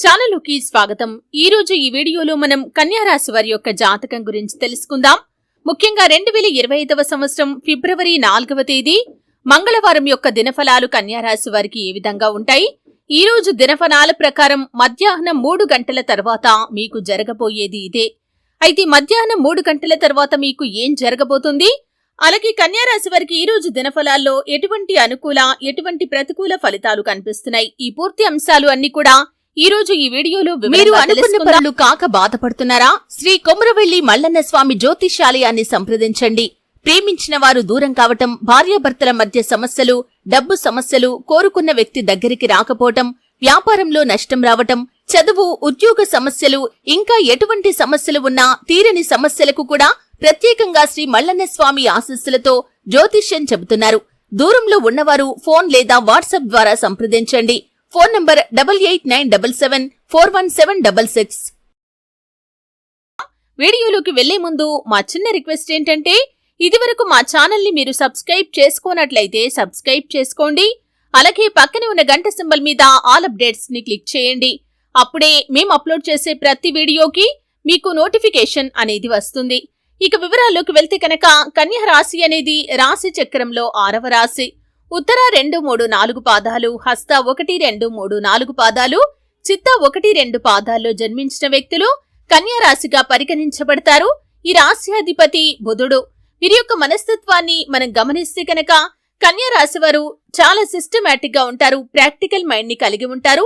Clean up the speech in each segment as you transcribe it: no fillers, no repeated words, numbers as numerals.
ఛానలుకి స్వాగతం. ఈ రోజు ఈ వీడియోలో మనం కన్యా రాశి వారి యొక్క జాతకం గురించి తెలుసుకుందాం. ముఖ్యంగా 2025వ సంవత్సరం ఫిబ్రవరి 4వ తేదీ మంగళవారం యొక్క దినఫలాలు కన్యా రాశి వారికి ఏ విధంగా ఉంటాయి? ఈ రోజు దినఫలాల ప్రకారం మధ్యాహ్నం 3 గంటల తర్వాత మీకు జరగబోయేది ఇదే. అయితే మధ్యాహ్నం 3 గంటల తర్వాత మీకు ఏం జరగబోతుంది? అలాగే కన్యా రాశి వారికి ఈ రోజు దినఫలాల్లో ఎటువంటి అనుకూల, ఎటువంటి ప్రతికూల ఫలితాలు కనిపిస్తున్నాయి? ఈ పూర్తి అంశాలు అన్ని కూడా ఈ రోజు ఈ వీడియోలో మీరు అనుకున్న పనులు కాక బాధపడుతున్నారా? శ్రీ కొమరవెల్లి మల్లన్న స్వామి జ్యోతిషాలయాన్ని సంప్రదించండి. ప్రేమించిన వారు దూరం కావటం, భార్యాభర్తల మధ్య సమస్యలు, డబ్బు సమస్యలు, కోరుకున్న వ్యక్తి దగ్గరికి రాకపోవటం, వ్యాపారంలో నష్టం రావటం, చదువు, ఉద్యోగ సమస్యలు, ఇంకా ఎటువంటి సమస్యలు ఉన్నా తీరని సమస్యలకు కూడా ప్రత్యేకంగా శ్రీ మల్లన్న స్వామి ఆశీస్సులతో జ్యోతిష్యం చెబుతున్నారు. దూరంలో ఉన్నవారు ఫోన్ లేదా వాట్సాప్ ద్వారా సంప్రదించండి. Phone number 8897741766. వీడియోలోకి వెళ్లే ముందు మా చిన్న రిక్వెస్ట్ ఏంటంటే, ఇదివరకు మా ఛానల్ ని మీరు సబ్స్క్రైబ్ చేసుకోనట్లయితే సబ్స్క్రైబ్ చేసుకోండి. అలాగే పక్కనే ఉన్న గంట సింబల్ మీద ఆల్ అప్డేట్స్ ని క్లిక్ చేయండి. అప్పుడే మేము అప్లోడ్ చేసే ప్రతి వీడియోకి మీకు నోటిఫికేషన్ అనేది వస్తుంది. ఇక వివరాల్లోకి వెళ్తే కనుక కన్యా రాశి అనేది రాశి చక్రంలో 6వ రాశి. ఉత్తర 2, 3, 4 పాదాలు, హస్త 1, 2, 3, 4 పాదాలు, చిత్త 1, 2 పాదాల్లో జన్మించిన వ్యక్తులు కన్యా రాశిగా పరిగణించబడతారు. ఈ రాశ్యాధిపతి బుధుడు. వీరి యొక్క మనస్తత్వాన్ని మనం గమనిస్తే కనుక కన్యా రాశి వారు చాలా సిస్టమేటిక్ గా ఉంటారు. ప్రాక్టికల్ మైండ్ ని కలిగి ఉంటారు.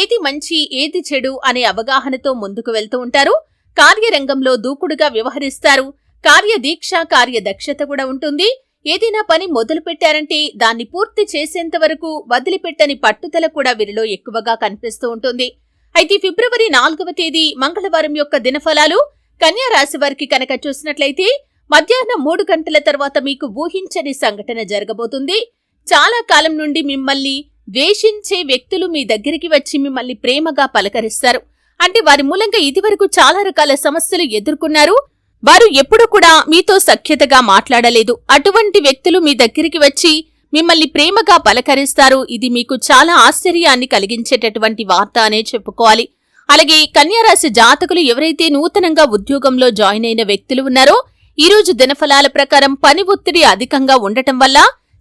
ఏది మంచి, ఏది చెడు అనే అవగాహనతో ముందుకు వెళ్తూ ఉంటారు. కార్యరంగంలో దూకుడుగా వ్యవహరిస్తారు. కార్యదీక్ష, కార్యదక్షత కూడా ఉంటుంది. ఏదైనా పని మొదలు పెట్టారంటే దాన్ని పూర్తి చేసేంత వరకు వదిలిపెట్టని పట్టుదల కూడా వీరిలో ఎక్కువగా కనిపిస్తూ ఉంటుంది. అయితే ఫిబ్రవరి 4వ తేదీ మంగళవారం యొక్క దినఫలాలు కన్యా రాశి వారికి కనుక చూసినట్లయితే మధ్యాహ్నం 3 గంటల తర్వాత మీకు ఊహించని సంఘటన జరగబోతుంది. చాలా కాలం నుండి మిమ్మల్ని ద్వేషించే వ్యక్తులు మీ దగ్గరికి వచ్చి మిమ్మల్ని ప్రేమగా పలకరిస్తారు. అంటే వారి మూలంగా ఇదివరకు చాలా రకాల సమస్యలు ఎదుర్కొన్నారు. వారు ఎప్పుడూ కూడా మీతో సఖ్యతగా మాట్లాడలేదు. అటువంటి వ్యక్తులు మీ దగ్గరికి వచ్చి మిమ్మల్ని ప్రేమగా పలకరిస్తారు. ఇది మీకు చాలా ఆశ్చర్యాన్ని కలిగించేటటువంటి వార్త అనే చెప్పుకోవాలి. అలాగే కన్యా రాశి జాతకులు ఎవరైతే నూతనంగా ఉద్యోగంలో జాయిన్ అయిన వ్యక్తులు ఉన్నారో ఈ రోజు దినఫలాల ప్రకారం పని ఒత్తిడి అధికంగా ఉండటం వల్ల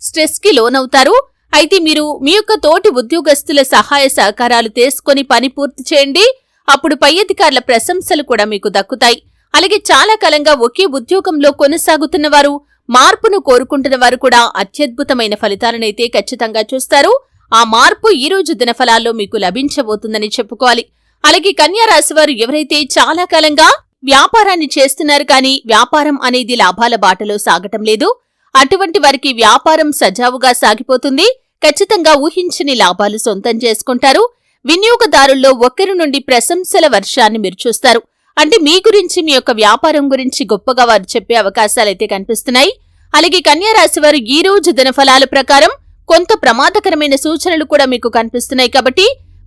స్ట్రెస్ కి లోనవుతారు. అయితే మీరు మీ యొక్క తోటి ఉద్యోగస్తుల సహాయ సహకారాలు తీసుకొని పని పూర్తి చేయండి. అప్పుడు పై అధికారుల ప్రశంసలు కూడా మీకు దక్కుతాయి. అలాగే చాలా కాలంగా ఒకే ఉద్యోగంలో కొనసాగుతున్న వారు, మార్పును కోరుకుంటున్న వారు కూడా అత్యద్భుతమైన ఫలితాలనైతే ఖచ్చితంగా చూస్తారు. ఆ మార్పు ఈ రోజు దినఫలాల్లో మీకు లభించబోతుందని చెప్పుకోవాలి. అలాగే కన్యా రాశి వారు ఎవరైతే చాలా కాలంగా వ్యాపారాన్ని చేస్తున్నారు కానీ వ్యాపారం అనేది లాభాల బాటలో సాగటం లేదు, అటువంటి వారికి వ్యాపారం సజావుగా సాగిపోతుంది. ఖచ్చితంగా ఊహించని లాభాలు సొంతం చేసుకుంటారు. వినియోగదారుల్లో ఒకరి నుండి ప్రశంసల వర్షాన్ని మీరు చూస్తారు. అంటే మీ గురించి, మీ యొక్క వ్యాపారం గురించి గొప్పగా వారు చెప్పే అవకాశాలైతే కనిపిస్తున్నాయి. అలాగే కన్యా రాశి వారు ఈ రోజు దినఫలాల ప్రకారం కొంత ప్రమాదకరమైన సూచనలు కూడా మీకు కనిపిస్తున్నాయి. కాబట్టి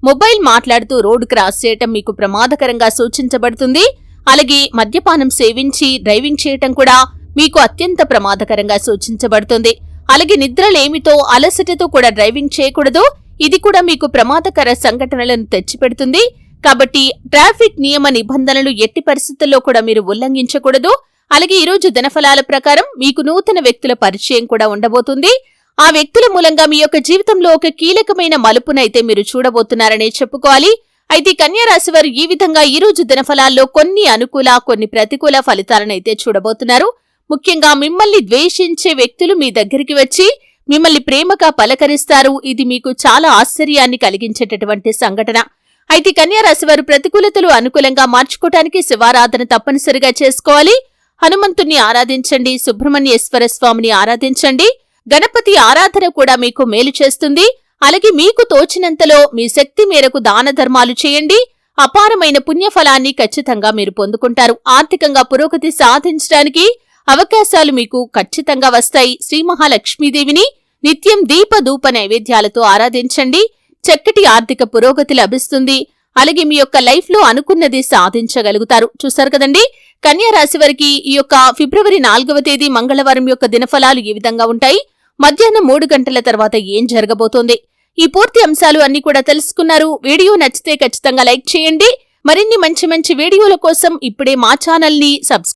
మొబైల్ మాట్లాడుతూ రోడ్డు క్రాస్ చేయటం మీకు ప్రమాదకరంగా సూచించబడుతుంది. అలాగే మద్యపానం సేవించి డ్రైవింగ్ చేయటం కూడా మీకు అత్యంత ప్రమాదకరంగా సూచించబడుతుంది. అలాగే నిద్రలేమితో, అలసటతో కూడా డ్రైవింగ్ చేయకూడదు. ఇది కూడా మీకు ప్రమాదకర సంఘటనలను తెచ్చిపెడుతుంది. కాబట్టి ట్రాఫిక్ నియమ నిబంధనలు ఎట్టి పరిస్థితుల్లో కూడా మీరు ఉల్లంఘించకూడదు. అలాగే ఈ రోజు దినఫలాల ప్రకారం మీకు నూతన వ్యక్తుల పరిచయం కూడా ఉండబోతుంది. ఆ వ్యక్తుల మూలంగా మీ యొక్క జీవితంలో ఒక కీలకమైన మలుపునైతే మీరు చూడబోతున్నారనే చెప్పుకోవాలి. అయితే కన్యా రాశి వారు ఈ విధంగా ఈ రోజు దినఫలాల్లో కొన్ని అనుకూల, కొన్ని ప్రతికూల ఫలితాలనైతే చూడబోతున్నారు. ముఖ్యంగా మిమ్మల్ని ద్వేషించే వ్యక్తులు మీ దగ్గరికి వచ్చి మిమ్మల్ని ప్రేమగా పలకరిస్తారు. ఇది మీకు చాలా ఆశ్చర్యాన్ని కలిగించేటటువంటి సంఘటన. అయితే కన్యా రాశి వారు ప్రతికూలతలు అనుకూలంగా మార్చుకోవటానికి శివారాధన తప్పనిసరిగా చేసుకోవాలి. హనుమంతుణ్ణి ఆరాధించండి, సుబ్రహ్మణ్యేశ్వర స్వామిని ఆరాధించండి. గణపతి ఆరాధన కూడా మీకు మేలు చేస్తుంది. అలాగే మీకు తోచినంతలో మీ శక్తి మేరకు దాన ధర్మాలు చేయండి. అపారమైన పుణ్యఫలాన్ని ఖచ్చితంగా మీరు పొందుకుంటారు. ఆర్థికంగా పురోగతి సాధించడానికి అవకాశాలు మీకు ఖచ్చితంగా వస్తాయి. శ్రీ మహాలక్ష్మీదేవిని నిత్యం దీప ధూప నైవేద్యాలతో ఆరాధించండి. చక్కటి ఆర్థిక పురోగతి లభిస్తుంది. అలాగే మీ యొక్క లైఫ్ లో అనుకున్నది సాధించగలుగుతారు. చూసారు కదండి, కన్యా రాశి వారికి ఈ యొక్క ఫిబ్రవరి 4వ తేదీ మంగళవారం యొక్క దినఫలాలు ఈ విధంగా ఉంటాయి. మధ్యాహ్నం 3 గంటల తర్వాత ఏం జరగబోతోంది? ఈ పూర్తి అంశాలు అన్ని కూడా తెలుసుకున్నారు. వీడియో నచ్చితే ఖచ్చితంగా లైక్ చేయండి. మరిన్ని మంచి మంచి వీడియోల కోసం ఇప్పుడే మా ఛానల్ని